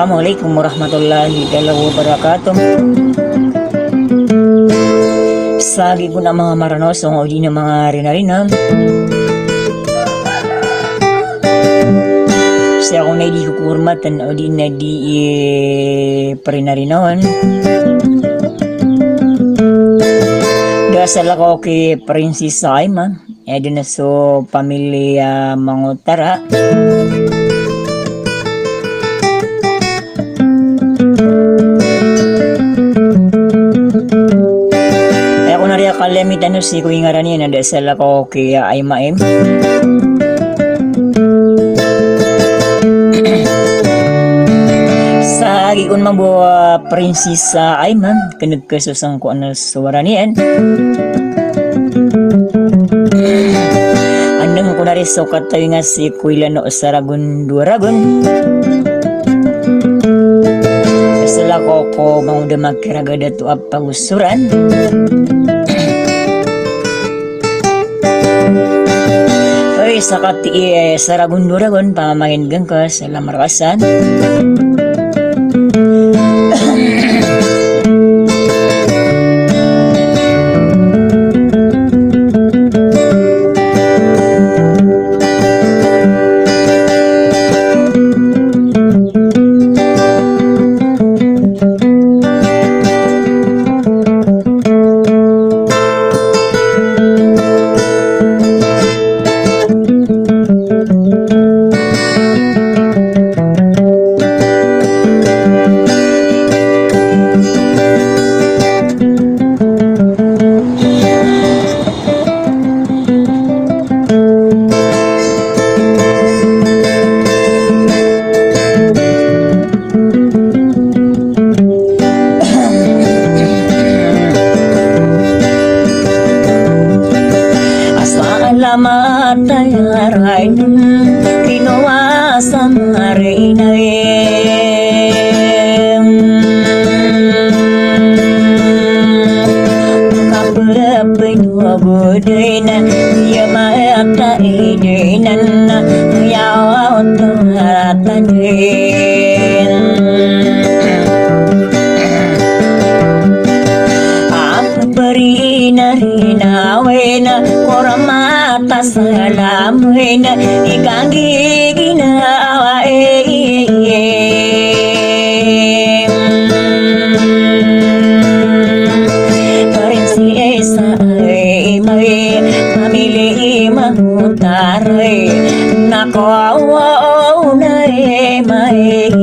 Assalamualaikum warahmatullahi wabarakatuh. Sagi ko na mga maranosong o di na mga rinarina. Siya kung na di kukurmatan o di na di parinarinawan. Dasal ako kay Princess Aima. Edo na so pamilya Mangutara. Kalamitan no si Kuya Ngarani na dasal ako kay Aima M. Sa giun mabuwa Princess Aima kanagkasusang ko ano suwaranian. Andang ko na rin so katayo nga si Kuya Lano Saragon Duragon. Dasal ako manguda magkiragada to pagusuran. Sa kati Saragun-Duragon pamamahin gang ka sa lamarkasan. Matay ginawa sa marinayem kapapay nuwabuday na yamata idinan na yawa otoratanin Rina koramata salamuin ikang ginawa karin si Esa may pamili Mangutara nakawa na may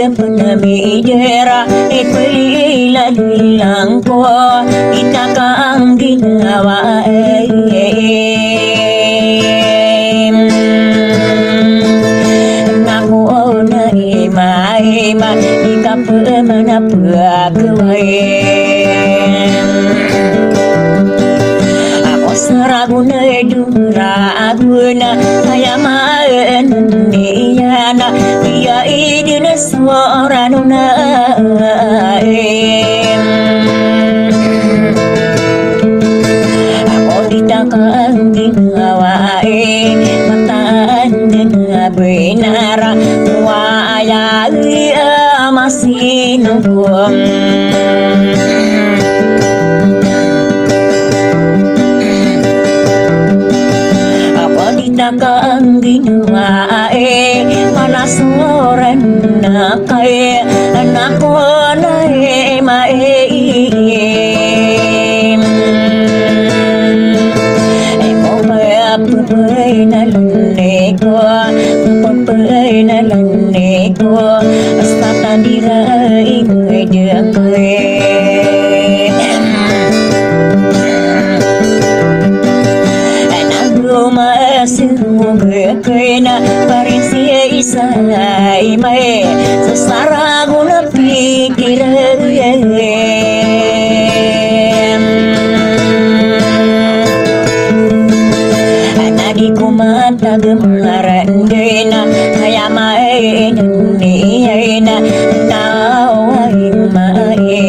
Panamidera ipilan ko itaka ang ginawa naku na ima ikapmanapagawin ako Saragun Duragon ayamaan niya na iya idin suara nunaim ako ditakang ginawain mataan din binara waya masinugum Nakang ginawa manasuran na kay anak ko na maim mo mapapay na lanay ko mapapay na lanay ko basta tadiray ngay diakay Sumugay na parin siya isa'y may sa Saragun na pikiran Anadi ko matagamaran din na kaya may naniyay na naway maim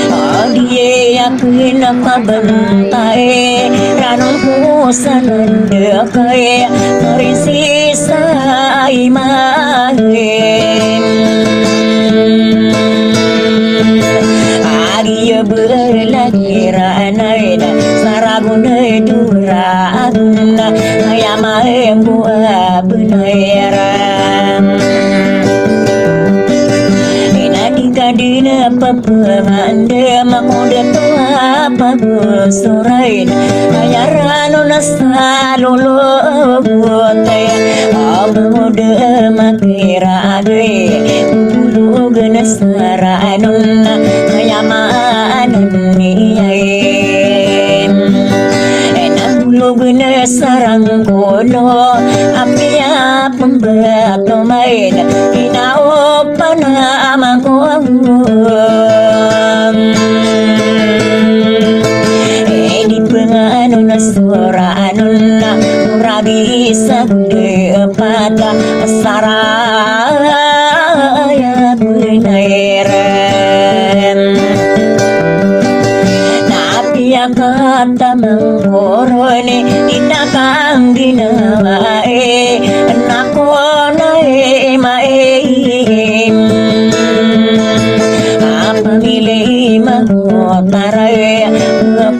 Adiye akin bunai Merisi saimahin Agia berlahiran Saragunai duraguna Ayama buah benairan Kadina papamanda makuda tua pagusurain ayarano nasalolo butay amuda makirade bulu ganasaranon ayaman niyay enabulu ganasarang kono apia pembato main inao panama ko di pengano na surano na muragi sa pada saraya bunairan napia kata mengorone tindakan ginawae nako nae mae pamilih magotaray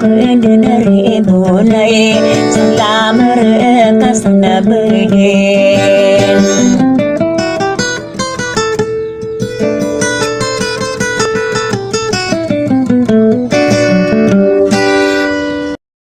Kedenari bunay Sala mereka sana berde